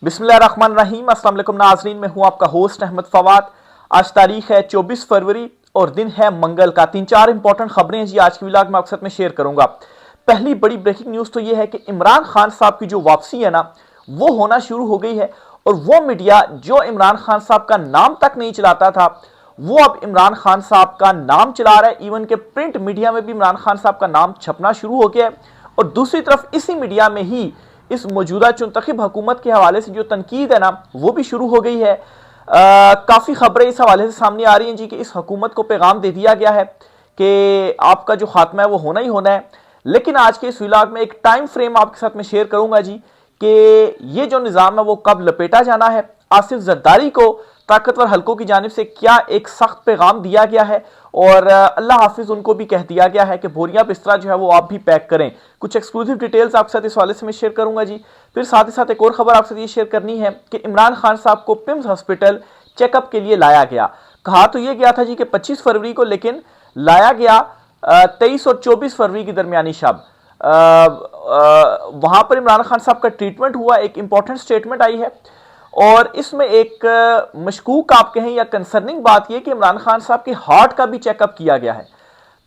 बिस्मिल्लाहिर्रहमानिर्रहीम। अस्सलाम वालेकुम नाज़रीन, मैं हूं आपका होस्ट अहमद फवाद। आज तारीख है 24 फरवरी और दिन है मंगल का। 3-4 इंपॉर्टेंट खबरें जी आज की व्लॉग में आपके साथ में शेयर करूंगा। पहली बड़ी ब्रेकिंग न्यूज़ तो यह है कि इमरान खान साहब की जो वापसी है ना, वो होना शुरू हो गई है। और वो मीडिया जो इमरान खान साहब का नाम तक नहीं चलाता था, वो अब इमरान खान साहब का नाम चला रहा है। इवन के प्रिंट मीडिया में भी इमरान खान साहब का नाम छपना शुरू हो गया है। और दूसरी तरफ इसी मीडिया में ही इस मौजूदा चुनतखब हुकूमत के हवाले से जो तनकीद है ना, वो भी शुरू हो गई है। काफ़ी खबरें इस हवाले से सामने आ रही हैं जी कि इस हुकूमत को पैगाम दे दिया गया है कि आपका जो खात्मा है वो होना ही होना है। लेकिन आज के इस व्लॉग में एक टाइम फ्रेम आपके साथ में शेयर करूंगा जी कि ये जो निज़ाम है वो कब लपेटा जाना है। आसिफ जरदारी को ताकतवर हलकों की जानिब से क्या एक सख्त पैगाम दिया गया है और अल्लाह हाफिज उनको भी कह दिया गया है कि बोरियां बिस्तरा जो है वो आप भी पैक करें। कुछ एक्सक्लूसिव डिटेल्स आपके साथ इस वाले से मैं शेयर करूंगा जी। फिर साथ ही साथ एक और खबर आपसे ये शेयर करनी है कि इमरान खान साहब को पिम्स हॉस्पिटल चेकअप के लिए लाया गया। कहा तो यह गया था जी कि 25 फरवरी को, लेकिन लाया गया 23 और 24 फरवरी की दरमियानी शब। वहां पर इमरान खान साहब का ट्रीटमेंट हुआ। एक इंपॉर्टेंट स्टेटमेंट आई है और इसमें एक मशकूक आप कहें या कंसर्निंग बात यह कि इमरान खान साहब के हार्ट का भी चेकअप किया गया है।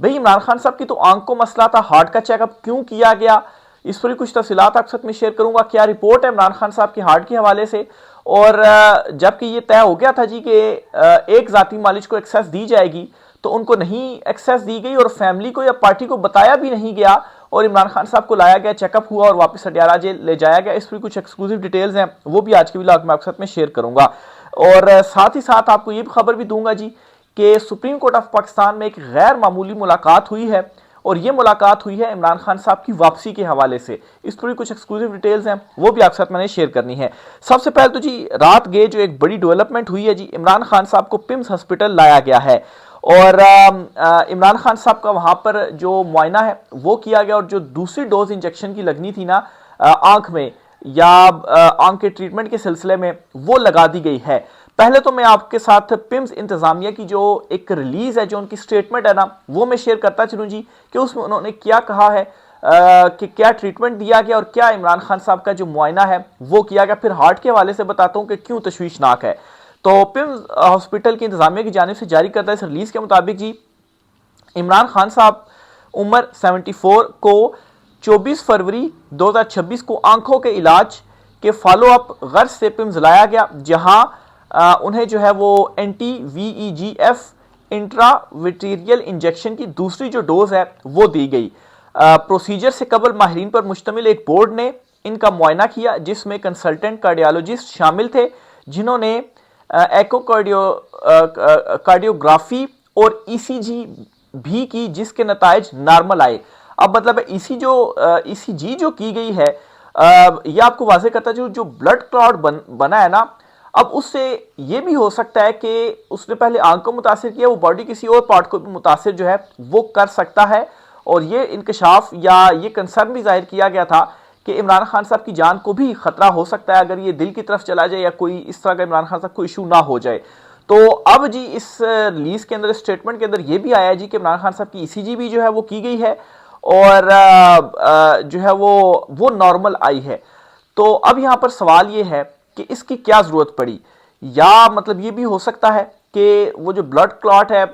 भाई, इमरान खान साहब की तो आंख को मसला था, हार्ट का चेकअप क्यों किया गया, इस पर कुछ तफसीलात आपके साथ में शेयर करूंगा। क्या रिपोर्ट है इमरान खान साहब के हार्ट के हवाले से। और जबकि ये तय हो गया था जी कि एक जाती मालिज को एक्सेस दी जाएगी, तो उनको नहीं एक्सेस दी गई और फैमिली को या पार्टी को बताया भी नहीं गया और इमरान खान साहब को लाया गया, चेकअप हुआ और वापस अडियाला जेल ले जाया गया। इस पर कुछ एक्सक्लूसिव डिटेल्स हैं, वो भी आज के व्लॉग में आपके साथ में शेयर करूंगा। और साथ ही साथ आपको ये भी खबर भी दूंगा जी कि सुप्रीम कोर्ट ऑफ पाकिस्तान में एक गैर मामूली मुलाकात हुई है और ये मुलाकात हुई है इमरान खान साहब की वापसी के हवाले से। इस पर कुछ एक्सक्लूसिव डिटेल्स हैं, वो भी आपके साथ मैंने शेयर करनी है। सबसे पहले तो जी रात गए जो एक बड़ी डेवलपमेंट हुई है जी, इमरान खान साहब को पिम्स हॉस्पिटल लाया गया है और इमरान खान साहब का वहां पर जो मुआयना है वो किया गया और जो दूसरी डोज इंजेक्शन की लगनी थी ना आंख में या आंख के ट्रीटमेंट के सिलसिले में, वो लगा दी गई है। पहले तो मैं आपके साथ पिम्स इंतजामिया की जो एक रिलीज है, जो उनकी स्टेटमेंट है ना, वो मैं शेयर करता चलूं जी कि उसमें उन्होंने क्या कहा है कि क्या ट्रीटमेंट दिया गया और क्या इमरान खान साहब का जो मुआयना है वो किया गया। फिर हार्ट के हवाले से बताता हूं कि क्यों तशवीशनाक है। तो पिम्स हॉस्पिटल की इंतजामिया की जानिब से जारी करता इस रिलीज के मुताबिक जी, इमरान खान साहब उम्र 74 को 24 फरवरी 2026 को आंखों के इलाज के फॉलोअप गर्ज से पिम्स लाया गया, जहां उन्हें जो है वो anti-VEGF इंट्राविट्रीरियल इंजेक्शन की दूसरी जो डोज है वो दी गई। प्रोसीजर से कबल माहिरीन पर मुश्तमिल एक बोर्ड ने इनका मुआयना किया, जिसमें कंसल्टेंट कार्डियोलॉजिस्ट शामिल थे, जिन्होंने कार्डियोग्राफी और ईसीजी भी की, जिसके नताइज नॉर्मल आए। अब मतलब ईसीजी जो की गई है, यह आपको वाज़ेह करता है जो ब्लड क्लॉट बना है ना, अब उससे यह भी हो सकता है कि उसने पहले आंख को मुतासिर किया, वो बॉडी किसी और पार्ट को भी मुतासिर जो है वो कर सकता है। और ये इंकशाफ या ये कंसर्न भी जाहिर किया गया था कि इमरान खान साहब की जान को भी खतरा हो सकता है अगर ये दिल की तरफ चला जाए या कोई इस तरह का इमरान खान साहब को इशू ना हो जाए। तो अब जी इस रिलीज के अंदर, स्टेटमेंट के अंदर, ये भी आया जी कि इमरान खान साहब की ईसीजी भी जो है वो की गई है और जो है वो नॉर्मल आई है। तो अब यहां पर सवाल ये है कि इसकी क्या जरूरत पड़ी, या मतलब ये भी हो सकता है कि वो जो ब्लड क्लॉट है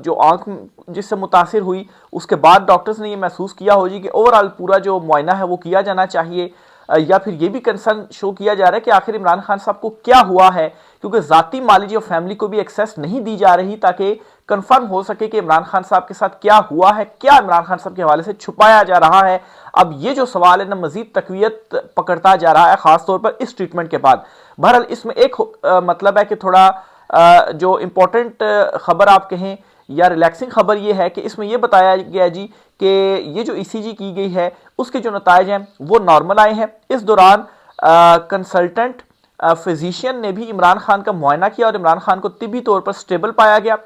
जो आंख जिससे मुतासिर हुई, उसके बाद डॉक्टर्स ने ये महसूस किया हो जी कि ओवरऑल पूरा जो मुआयना है वो किया जाना चाहिए। या फिर ये भी कंसर्न शो किया जा रहा है कि आखिर इमरान खान साहब को क्या हुआ है, क्योंकि जाती मालिज और फैमिली को भी एक्सेस नहीं दी जा रही ताकि कंफर्म हो सके कि इमरान खान साहब के साथ क्या हुआ है, क्या इमरान खान साहब के हवाले से छुपाया जा रहा है। अब ये जो सवाल है ना, मजीद तकवीयत पकड़ता जा रहा है, खासतौर पर इस ट्रीटमेंट के बाद। बहरहाल इसमें एक मतलब है कि थोड़ा जो इंपॉर्टेंट खबर आप कहें या रिलैक्सिंग खबर ये है कि इसमें यह बताया गया जी कि ये जो ईसीजी की गई है उसके जो नताइज हैं वो नॉर्मल आए हैं। इस दौरान कंसल्टेंट फिजिशियन ने भी इमरान खान का मुआयना किया और इमरान खान को तिब्बी तौर पर स्टेबल पाया गया।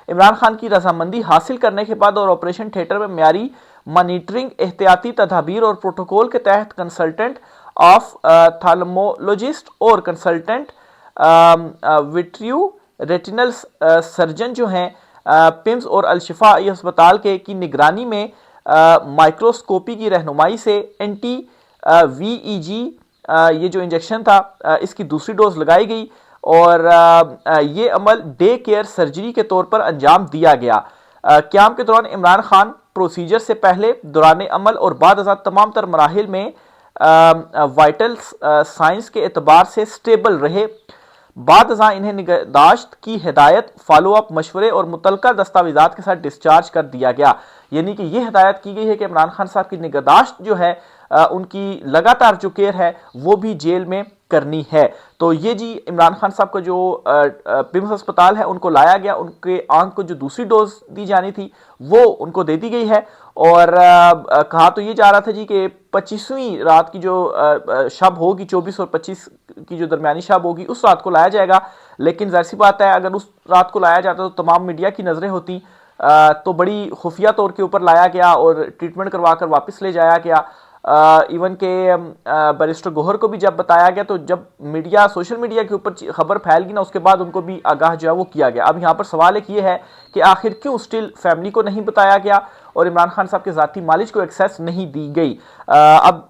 इमरान खान की रजामंदी हासिल करने के बाद और ऑपरेशन थिएटर में म्यारी मॉनिटरिंग, एहतियाती तदाबीर और प्रोटोकॉल के तहत कंसल्टेंट ऑफ थैल्मोलॉजिस्ट और कंसल्टेंट विट्रियो रेटिनल सर्जन जो हैं पिम्स और अलशिफा अस्पताल के की निगरानी में माइक्रोस्कोपी की रहनुमाई से एंटी VEG ये जो इंजेक्शन था इसकी दूसरी डोज लगाई गई और ये अमल डे केयर सर्जरी के तौर पर अंजाम दिया गया। क़याम के दौरान इमरान खान प्रोसीजर से पहले, दौरान अमल और बाद अज़ा तमाम तर मराहिल में वाइटल साइंस के एतबार से स्टेबल रहे। बाद अज़ा इन्हें निगहदाश्त की हिदायत, फॉलोअप, मशवरे और मुतलका दस्तावेजात के साथ डिस्चार्ज कर दिया गया। यानी कि यह हिदायत की गई है कि इमरान खान साहब की निगहदाश्त जो है उनकी लगातार जो केयर है वो भी जेल में करनी है। तो ये जी इमरान खान साहब का जो पिम्स अस्पताल है उनको लाया गया, उनके आंख को जो दूसरी डोज दी जानी थी वो उनको दे दी गई है। और कहा तो ये जा रहा था जी कि 25वीं रात की जो शब होगी, 24 और 25 की जो दरमियानी शब होगी उस रात को लाया जाएगा। लेकिन जाहिर सी बात है अगर उस रात को लाया जाता तो तमाम मीडिया की नजरें होती, तो बड़ी खुफिया तौर के ऊपर लाया गया और ट्रीटमेंट करवा कर वापस ले जाया गया। इवन के बैरिस्टर गोहर को भी जब बताया गया तो जब मीडिया, सोशल मीडिया के ऊपर खबर फैल गई ना, उसके बाद उनको भी आगाह जो है वो किया गया। अब यहाँ पर सवाल एक ये है कि आखिर क्यों स्टिल फैमिली को नहीं बताया गया और इमरान खान साहब के ज़ाती मालिज को एक्सेस नहीं दी गई। अब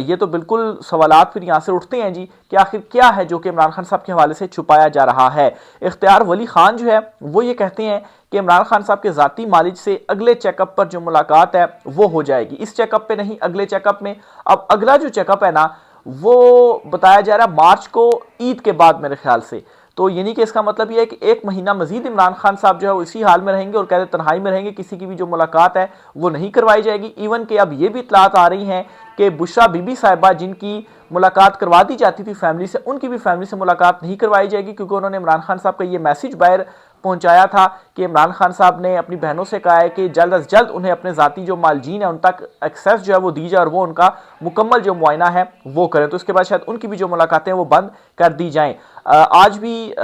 ये तो बिल्कुल सवालात फिर यहाँ से उठते हैं जी कि आखिर क्या है जो कि इमरान खान साहब के हवाले से छुपाया जा रहा है। इख्तियार वली खान जो है वो ये कहते हैं कि इमरान खान साहब के ज़ाती मालिज से अगले चेकअप पर जो मुलाकात है वो हो जाएगी, इस चेकअप पे नहीं, अगले चेकअप में। अब अगला जो चेकअप है ना वो बताया जा रहा है मार्च को, ईद के बाद मेरे ख्याल से। तो यानी कि इसका मतलब यह है कि एक महीना मजीद इमरान खान साहब जो है वो इसी हाल में रहेंगे और कहते तन्हाई में रहेंगे, किसी की भी जो मुलाकात है वो नहीं करवाई जाएगी। इवन के अब ये भी इतलात आ रही हैं कि बुशरा बीबी साहिबा जिनकी मुलाकात करवा दी जाती थी फैमिली से, उनकी भी फैमिली से मुलाकात नहीं करवाई जाएगी, क्योंकि उन्होंने इमरान खान साहब का ये मैसेज बाहर पहुंचाया था कि इमरान खान साहब ने अपनी बहनों से कहा है कि जल्द अज जल्द उन्हें अपने ज़ाती जो मालजीन है उन तक एक्सेस जो है वो दी जाए और वो उनका मुकम्मल जो मुआयना है वो करें। तो उसके बाद शायद उनकी भी जो मुलाकातें हैं वो बंद कर दी जाएं। आज भी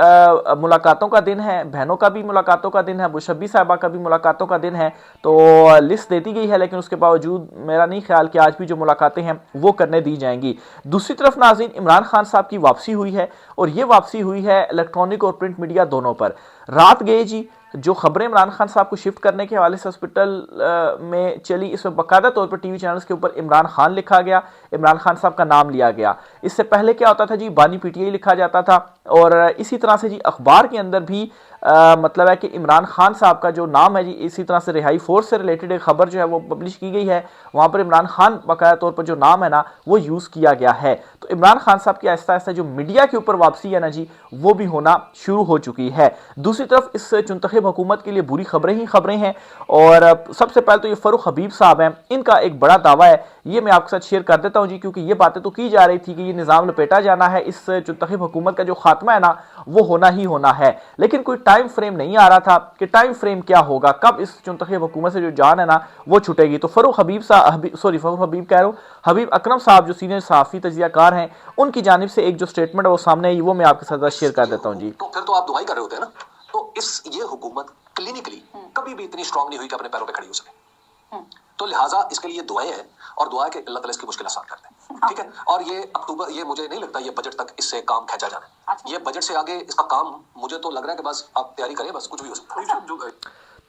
मुलाकातों का दिन है, बहनों का भी मुलाकातों का दिन है, बुशब्बी साहिबा का भी मुलाकातों का दिन है। तो लिस्ट दे दी गई है, लेकिन उसके बावजूद मेरा नहीं ख्याल कि आज भी जो मुलाकातें हैं वो करने दी जाएंगी। दूसरी तरफ नाज़रीन, इमरान खान साहब की वापसी हुई है और ये वापसी हुई है इलेक्ट्रॉनिक और प्रिंट मीडिया दोनों पर। रात गए जी जो खबरें इमरान खान साहब को शिफ्ट करने के हवाले से हॉस्पिटल में चली, इसमें बाकायदा तौर पर टीवी चैनल्स के ऊपर इमरान खान लिखा गया, इमरान खान साहब का नाम लिया गया। इससे पहले क्या होता था जी, बानी पीटीआई लिखा जाता था और इसी तरह से जी अखबार के अंदर भी मतलब है कि इमरान खान साहब का जो नाम है जी, इसी तरह से रिहाई फोर्स से रिलेटेड एक खबर जो है वो पब्लिश की गई है, वहाँ पर इमरान खान बाकायदा तौर पर जो नाम है ना वो यूज़ किया गया है। तो इमरान खान साहब की आहिस्ता आहिस्ता जो मीडिया के ऊपर वापसी है ना जी वो भी होना शुरू हो चुकी है। दूसरी तरफ इस चुनतखब हुकूमत के लिए बुरी खबरें ही खबरें हैं और सबसे पहले तो ये फरूख हबीब साहब हैं, इनका एक बड़ा दावा है, ये मैं आपके साथ शेयर कर देता हूँ जी, क्योंकि ये बातें तो की जा रही थी कि ये निज़ाम लपेटा जाना है, इस चुनतखब हुकूमत का जो खात्मा है ना वो होना ही होना है, लेकिन कोई टाइम फ्रेम नहीं आ रहा था कि टाइम फ्रेम क्या होगा, कब इस चुनतखब हुकूमत से जो जान है ना वो छुटेगी। तो फरूख हबीब साहब, फरूख हबीब कह रहा हूँ, हबीब अकरम साहब जो सीनियर सहाफ़ी तजियाकार हैं, उनकी जानिब से एक जो स्टेटमेंट है वो सामने आई, वो मैं आपके साथ शेयर कर देता हूँ जी। तो फिर तो आप दुआई कर रहे होते हैं ना, तो ये हुकूमत क्लिनिकली कभी भी इतनी स्ट्रांग नहीं हुई कि अपने पैरों पे खड़ी हो सके, तो लिहाजा इसके लिए दुआएं हैं और दुआ के अल्लाह ताला इसकी मुश्किल आसान करते हैं, ठीक है। और ये अक्टूबर, ये मुझे नहीं लगता ये बजट तक इससे काम खींचा जाना है, ये बजट से आगे इसका काम मुझे तो लग रहा है कि बस आप तैयारी करें, बस कुछ भी हो सकता है।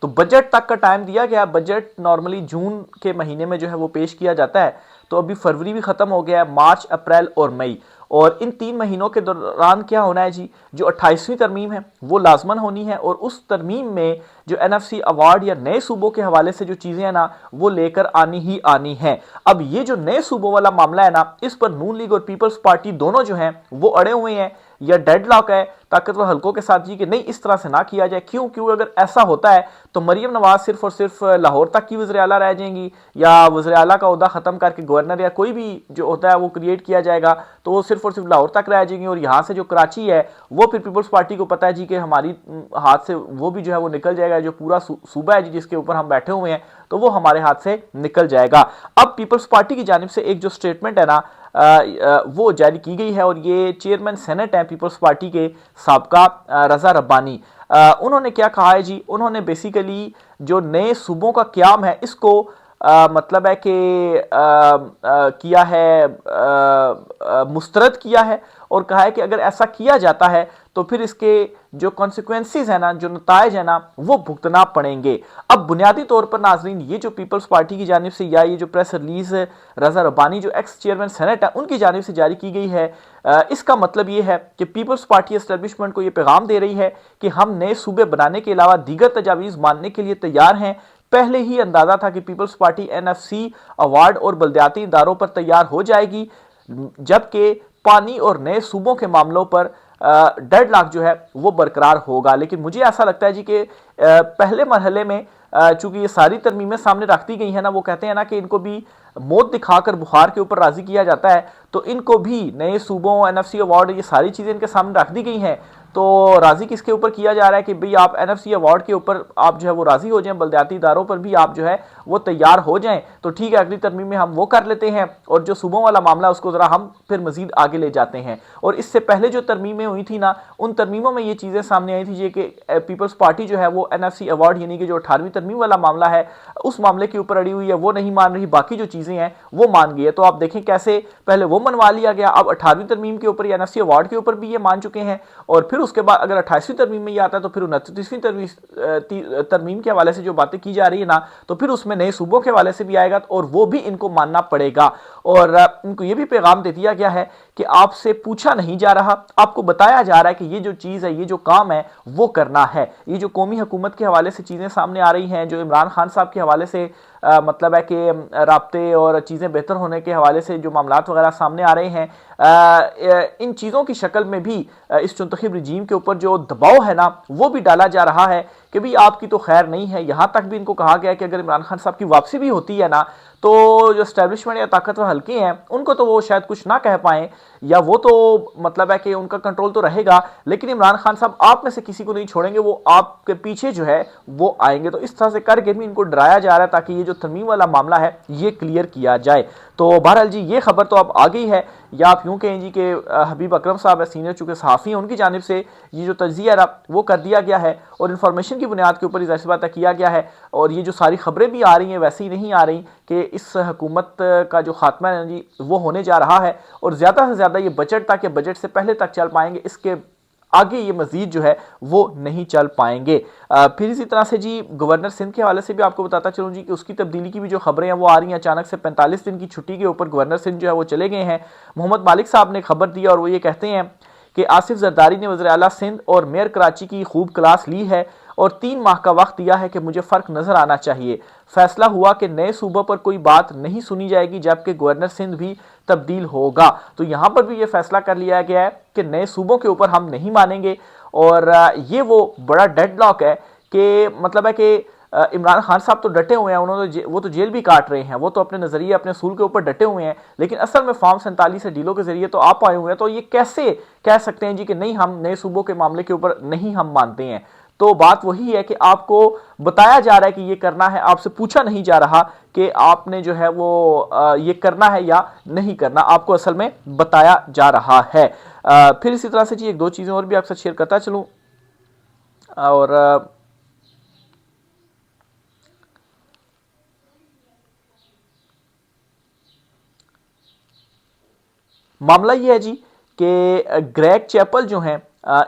तो बजट तक का टाइम दिया गया। बजट नॉर्मली जून के महीने में जो है वो पेश किया जाता है, तो अभी फरवरी भी खत्म हो गया है, मार्च, अप्रैल और मई, और इन 3 महीनों के दौरान क्या होना है जी, जो 28वीं तरमीम है वो लाजमन होनी है और उस तरमीम में जो NFC अवार्ड या नए सूबों के हवाले से जो चीज़ें हैं ना वो लेकर आनी ही आनी है। अब ये जो नए सूबों वाला मामला है ना, इस पर नून लीग और पीपल्स पार्टी दोनों जो हैं वो अड़े हुए हैं, या डेडलॉक है ताकतवर हलकों के साथ जी कि नहीं इस तरह से ना किया जाए। क्यों? क्योंकि अगर ऐसा होता है तो मरियम नवाज सिर्फ और सिर्फ लाहौर तक की वज़ीर आला रह जाएंगी, या वज़ीर आला का ओहदा ख़त्म करके गवर्नर या कोई भी जो होता है वो क्रिएट किया जाएगा, तो वो सिर्फ और सिर्फ लाहौर तक रह जाएंगी, और यहाँ से जो कराची है वो फिर पीपल्स पार्टी को पता है जी कि हमारी हाथ से वो भी जो है वो निकल जाएगा, जो पूरा सूबा है जी जिसके ऊपर हम बैठे हुए हैं तो वो हमारे हाथ से निकल जाएगा। अब पीपल्स पार्टी की जानिब से एक जो स्टेटमेंट है ना वो जारी की गई है, और ये चेयरमैन सेनेट हैं पीपल्स पार्टी के साबका रज़ा रब्बानी, उन्होंने क्या कहा है जी, उन्होंने बेसिकली जो नए सूबों का क़याम है इसको मतलब है कि किया है, मुस्तरद किया है, और कहा है कि अगर ऐसा किया जाता है तो फिर इसके जो कॉन्सिक्वेंसेस है ना, जो नताइज है ना, वो भुगतना पड़ेंगे। अब बुनियादी तौर पर नाजरीन, ये जो पीपल्स पार्टी की जानिब से या ये जो प्रेस रिलीज रजा रब्बानी जो एक्स चेयरमैन सेनेट है उनकी जानिब से जारी की गई है, इसका मतलब ये है कि पीपल्स पार्टी एस्टेब्लिशमेंट को ये पैगाम दे रही है कि हम नए सूबे बनाने के अलावा दीगर तजावीज़ मानने के लिए तैयार हैं। पहले ही अंदाजा था कि पीपल्स पार्टी एनएफसी अवार्ड और बल्दियाती इदारों पर तैयार हो जाएगी, जबकि पानी और नए सूबों के मामलों पर डेडलॉक जो है वो बरकरार होगा। लेकिन मुझे ऐसा लगता है जी कि पहले मरहले में चूंकि ये सारी तरमीमें सामने रख दी गई है ना, वो कहते हैं ना कि इनको भी मौत दिखाकर बुखार के ऊपर राजी किया जाता है, तो इनको भी नए सूबों, एनएफसी अवार्ड, ये सारी चीजें इनके सामने रख दी गई हैं। तो राजी किसके ऊपर किया जा रहा है कि भाई आप एनएफसी अवार्ड के ऊपर आप जो है वो राजी हो जाएं, बल्दियाती इदारों पर भी आप जो है वो तैयार हो जाएं, तो ठीक है अगली तरमीम में हम वो कर लेते हैं और जो सूबों वाला मामला उसको जरा हम फिर मजीद आगे ले जाते हैं। और इससे पहले जो तरमीमें हुई थी ना, उन तरमीमों में ये चीजें सामने आई थी कि पीपल्स पार्टी जो है वो एनएफसी अवार्ड यानी कि जो 18वीं तरमीम वाला मामला है उस मामले के ऊपर अड़ी हुई है, वो नहीं मान रही, बाकी जो चीजें हैं वो मान गई है। तो आप देखें कैसे पहले वो मनवा लिया गया, अब 18वीं तरमीम के ऊपर एनएफसी अवार्ड के ऊपर भी ये मान चुके हैं, और फिर उसके बाद अगर 28वीं तरमीम में ये आता है तो फिर 29वीं तरमीम के हवाले से जो बातें की जा रही है ना, तो फिर उसमें नए सूबों के हवाले से भी आएगा और वो भी इनको मानना पड़ेगा। और इनको ये भी पैगाम दे दिया गया है कि आपसे पूछा नहीं जा रहा, आपको बताया जा रहा है कि ये जो चीज़ है, ये जो काम है वो करना है। ये जो कौमी हुकूमत के हवाले से चीज़ें सामने आ रही हैं, जो इमरान खान साहब के हवाले से मतलब है कि राब्ते और चीज़ें बेहतर होने के हवाले से जो मामलात वगैरह सामने आ रहे हैं, इन चीज़ों की शक्ल में भी इस चुंतखब रजीम के ऊपर जो दबाव है ना वो भी डाला जा रहा है कि भाई आपकी तो खैर नहीं है। यहाँ तक भी इनको कहा गया है कि अगर इमरान खान साहब की वापसी भी होती है ना, तो जो एस्टेब्लिशमेंट या ताकतवर हल्के हैं उनको तो वो शायद कुछ ना कह पाएं, या वो तो मतलब है कि उनका कंट्रोल तो रहेगा, लेकिन इमरान खान साहब आप में से किसी को नहीं छोड़ेंगे, वो आपके पीछे जो है वो आएंगे। तो इस तरह से करके भी इनको डराया जा रहा है ताकि ये जो तरमीम वाला मामला है ये क्लियर किया जाए। तो बहरहाल जी ये खबर तो अब आ गई है, या आप यूं कहें जी कि हबीब अकरम साहब है सीनियर चूंकि सहाफ़ी हैं, उनकी जानिब से ये जो तज्जिया है वो कर दिया गया है और इन्फॉर्मेशन की बुनियाद के ऊपर ही ज़ाहिर बात किया गया है। और ये जो सारी खबरें भी आ रही हैं वैसे ही नहीं आ रही कि इस हुकूमत का जो खात्मा है जी वो होने जा रहा है, और ज़्यादा से ज़्यादा ये बजट तक या बजट से पहले तक चल पाएंगे, इसके आगे ये मजीद जो है वो नहीं चल पाएंगे। फिर इसी तरह से जी गवर्नर सिंध के हवाले से भी आपको बताता चलूँ जी कि उसकी तब्दीली की भी जो खबरें हैं वो आ रही हैं। अचानक से 45 दिन की छुट्टी के ऊपर गवर्नर सिंध जो है वो चले गए हैं। मोहम्मद मालिक साहब ने खबर दी और वो ये कहते हैं कि आसिफ जरदारी ने वज़ीर आला सिंध और मेयर कराची की खूब क्लास ली है और 3 माह का वक्त दिया है कि मुझे फ़र्क नज़र आना चाहिए। फैसला हुआ कि नए सूबों पर कोई बात नहीं सुनी जाएगी जबकि गवर्नर सिंध भी तब्दील होगा। तो यहाँ पर भी ये फैसला कर लिया गया है कि नए सूबों के ऊपर हम नहीं मानेंगे, और ये वो बड़ा डेडलॉक है कि मतलब है कि इमरान खान साहब तो डटे हुए हैं, उन्होंने वो तो जेल भी काट रहे हैं, वो तो अपने नज़रिए अपने सूल के ऊपर डटे हुए हैं, लेकिन असल में फॉर्म 47 से डीलों के जरिए तो आप आए हुए हैं। तो ये कैसे कह सकते हैं जी कि नहीं हम नए सूबों के मामले के ऊपर नहीं हम मानते हैं। तो बात वही है कि आपको बताया जा रहा है कि ये करना है, आपसे पूछा नहीं जा रहा कि आपने जो है वो ये करना है या नहीं करना, आपको असल में बताया जा रहा है। फिर इसी तरह से जी एक दो चीज़ें और भी आपके साथ शेयर करता चलूँ, और मामला ये है जी कि ग्रेग चैपल जो हैं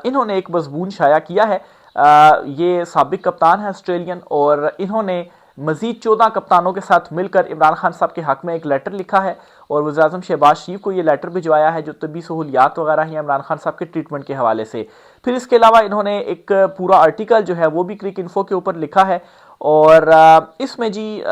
इन्होंने एक मजमून शाया किया है। ये साबिक कप्तान है ऑस्ट्रेलियन, और इन्होंने मजीद 14 कप्तानों के साथ मिलकर इमरान खान साहब के हक में एक लेटर लिखा है और वज़ीर आज़म शहबाज शरीफ को ये लेटर भिजवाया है जो तबी सहूलियात वगैरह हैं इमरान खान साहब के ट्रीटमेंट के हवाले से। फिर इसके अलावा इन्होंने एक पूरा आर्टिकल जो है वो भी क्रिक इन्फो के ऊपर लिखा है, और इसमें जी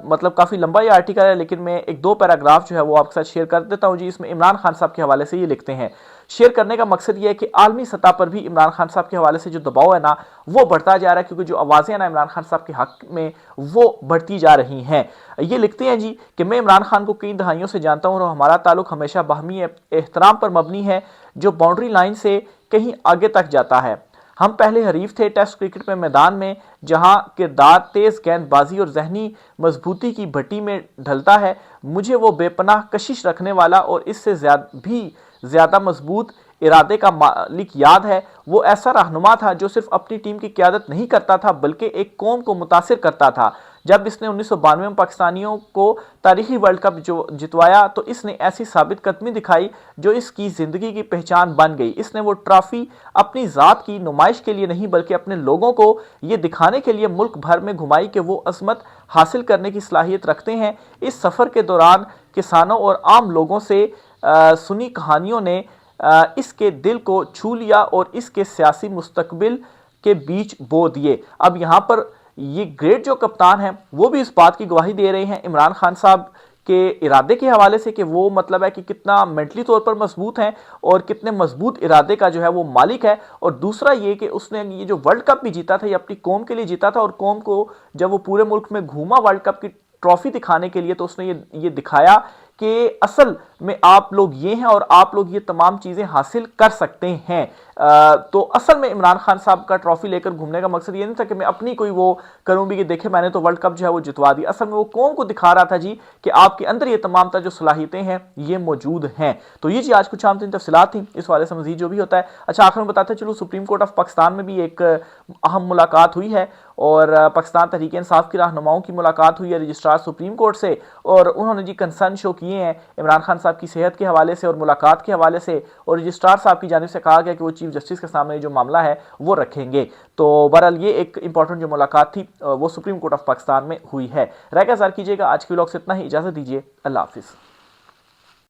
मतलब काफ़ी लंबा ये आर्टिकल है, लेकिन मैं एक दो पैराग्राफ जो है वो आपके साथ शेयर कर देता हूँ जी। इसमें इमरान खान साहब के हवाले से ये लिखते हैं, शेयर करने का मकसद ये है कि आलमी सतह पर भी इमरान खान साहब के हवाले से जो दबाव है ना वो बढ़ता जा रहा है, क्योंकि जो आवाज़ें हैं ना इमरान खान साहब के हक में वो बढ़ती जा रही हैं। ये लिखते हैं जी कि मैं इमरान खान को कई दहाइयों से जानता हूँ और हमारा ताल्लुक हमेशा बाहमी एहतराम पर मबनी है जो बाउंड्री लाइन से कहीं आगे तक जाता है। हम पहले हरीफ थे टेस्ट क्रिकेट में मैदान में, जहां किरदार तेज गेंदबाजी और जहनी मजबूती की भट्टी में ढलता है। मुझे वो बेपनाह कशिश रखने वाला और इससे ज़्यादा मजबूत इरादे का मालिक याद है। वो ऐसा रहनुमा था जो सिर्फ अपनी टीम की क़यादत नहीं करता था बल्कि एक कौम को मुतासिर करता था। जब इसने 1992 में पाकिस्तानियों को तारीखी वर्ल्ड कप जो जितवाया तो इसने ऐसी साबित कदमी दिखाई जो इसकी ज़िंदगी की पहचान बन गई। इसने वो ट्रॉफी अपनी ज़ात की नुमाइश के लिए नहीं बल्कि अपने लोगों को ये दिखाने के लिए मुल्क भर में घुमाई कि वो अज़मत हासिल करने की सलाहियत रखते हैं। इस सफ़र के दौरान किसानों और आम लोगों से सुनी कहानियों ने इसके दिल को छू लिया और इसके सियासी मुस्तकबिल के बीच बो दिए। अब यहाँ पर ये ग्रेट जो कप्तान हैं वो भी इस बात की गवाही दे रहे हैं इमरान खान साहब के इरादे के हवाले से कि वो मतलब है कि कितना मेंटली तौर पर मजबूत हैं और कितने मजबूत इरादे का जो है वो मालिक है। और दूसरा ये कि उसने ये जो वर्ल्ड कप भी जीता था ये अपनी कौम के लिए जीता था और कौम को जब वो पूरे मुल्क में घूमा वर्ल्ड कप की ट्रॉफी दिखाने के लिए तो उसने ये दिखाया कि असल में आप लोग ये हैं और आप लोग ये तमाम चीज़ें हासिल कर सकते हैं। तो असल में इमरान खान साहब का ट्रॉफी लेकर घूमने का मकसद ये नहीं था कि मैं अपनी कोई वो करूं भी कि देखे मैंने तो वर्ल्ड कप जो है वो जितवा दी। असल में वो कौम को दिखा रहा था जी कि आपके अंदर ये तमाम जो सलाहियतें हैं ये मौजूद हैं। तो ये जी आज कुछ आम तफसीलात थी इस वाले से मजीद जो भी होता है। अच्छा आखिर में बताते चलो सुप्रीम कोर्ट ऑफ पाकिस्तान में भी एक अहम मुलाकात हुई है और पाकिस्तान तहरीक इंसाफ की रहनुमाओं की मुलाकात हुई है रजिस्ट्रार सुप्रीम कोर्ट से और उन्होंने जी कंसर्न शो किए हैं इमरान खान साहब की सेहत के हवाले से और मुलाकात के हवाले से और रजिस्ट्रार साहब की जानिब से कहा गया कि वो चीफ जस्टिस के सामने जो मामला है वो रखेंगे। तो बहरहाल ये एक इंपॉर्टेंट जो मुलाकात थी वो सुप्रीम कोर्ट ऑफ पाकिस्तान में हुई है। राय का ज़ाहिर कीजिएगा। आज के व्लॉग से इतना ही, इजाज़त दीजिए, अल्लाह हाफिज़।